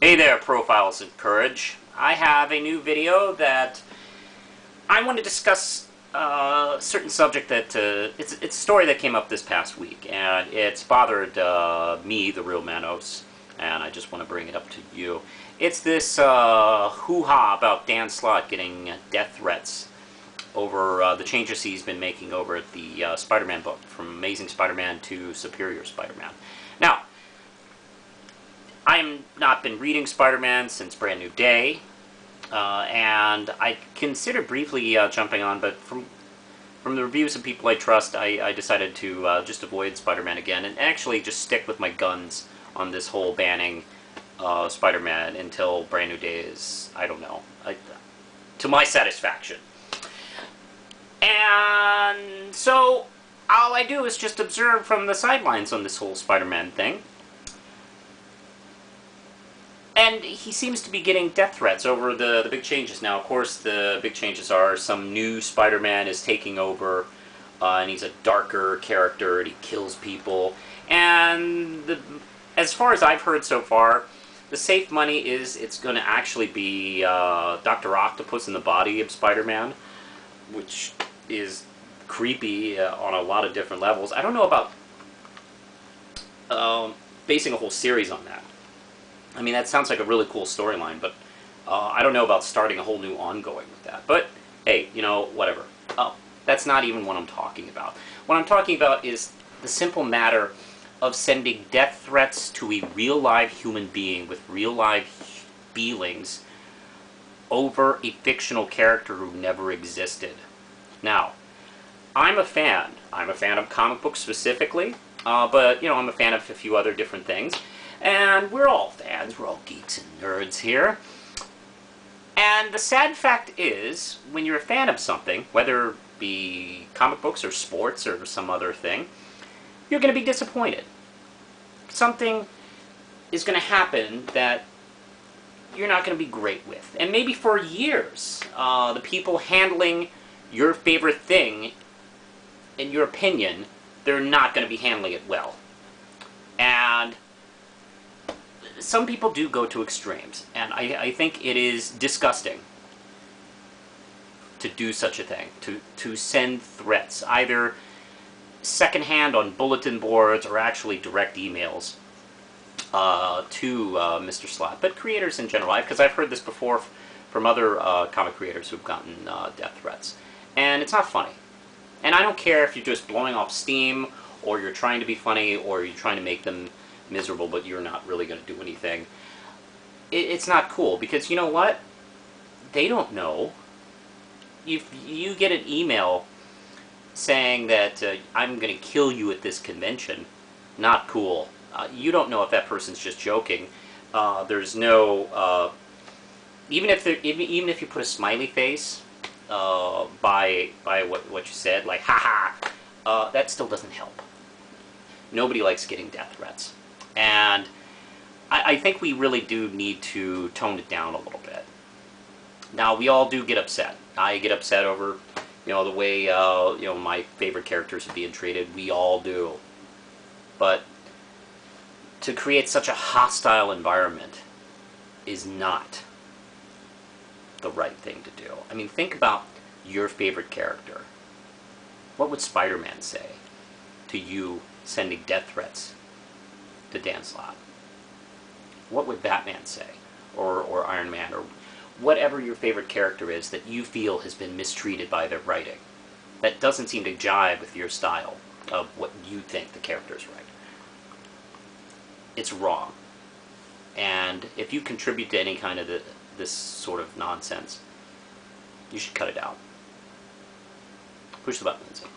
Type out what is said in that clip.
Hey there, Profiles in Courage. I have a new video that I want to discuss a certain subject that it's a story that came up this past week, and it's bothered me, the real Manos, and I just want to bring it up to you. It's this hoo-ha about Dan Slott getting death threats over the changes he's been making over at the Spider-Man book, from Amazing Spider-Man to Superior Spider-Man. Now, I've not been reading Spider-Man since Brand New Day, and I considered briefly jumping on, but from the reviews of people I trust, I decided to just avoid Spider-Man again, and actually just stick with my guns on this whole banning Spider-Man until Brand New Day is, I don't know, to my satisfaction. And so, all I do is just observe from the sidelines on this whole Spider-Man thing. And he seems to be getting death threats over the big changes. Now, of course, the big changes are some new Spider-Man is taking over, and he's a darker character, and he kills people. And as far as I've heard so far, the safe money is it's going to actually be Dr. Octopus in the body of Spider-Man, which is creepy on a lot of different levels. I don't know about basing a whole series on that. I mean, that sounds like a really cool storyline, but I don't know about starting a whole new ongoing with that. But, hey, you know, whatever. That's not even what I'm talking about. What I'm talking about is the simple matter of sending death threats to a real live human being with real live feelings over a fictional character who never existed. Now, I'm a fan. I'm a fan of comic books specifically, but, you know, I'm a fan of a few other different things. And we're all fans, we're all geeks and nerds here. And the sad fact is, when you're a fan of something, whether it be comic books or sports or some other thing, you're going to be disappointed. Something is going to happen that you're not going to be great with. And maybe for years, the people handling your favorite thing, in your opinion, they're not going to be handling it well. And some people do go to extremes, and I think it is disgusting to do such a thing, to send threats, either secondhand on bulletin boards or actually direct emails to Mr. Slott, but creators in general, because I've heard this before from other comic creators who've gotten death threats, and it's not funny. And I don't care if you're just blowing off steam, or you're trying to be funny, or you're trying to make them miserable, but you're not really going to do anything. It's not cool, because you know what? They don't know. If you get an email saying that I'm going to kill you at this convention, not cool. You don't know if that person's just joking. There's no even if you put a smiley face by what you said, like haha, that still doesn't help. Nobody likes getting death threats. And I think we really do need to tone it down a little bit. Now, we all do get upset. I get upset over, you know, the way, you know, my favorite characters are being treated. We all do. But to create such a hostile environment is not the right thing to do. I mean, think about your favorite character. What would Spider-Man say to you sending death threats to Dan Slott? What would Batman say? Or Iron Man, or whatever your favorite character is that you feel has been mistreated by their writing, that doesn't seem to jive with your style of what you think the character's right. It's wrong. And if you contribute to any kind of this sort of nonsense, you should cut it out. Push the button, Lindsay.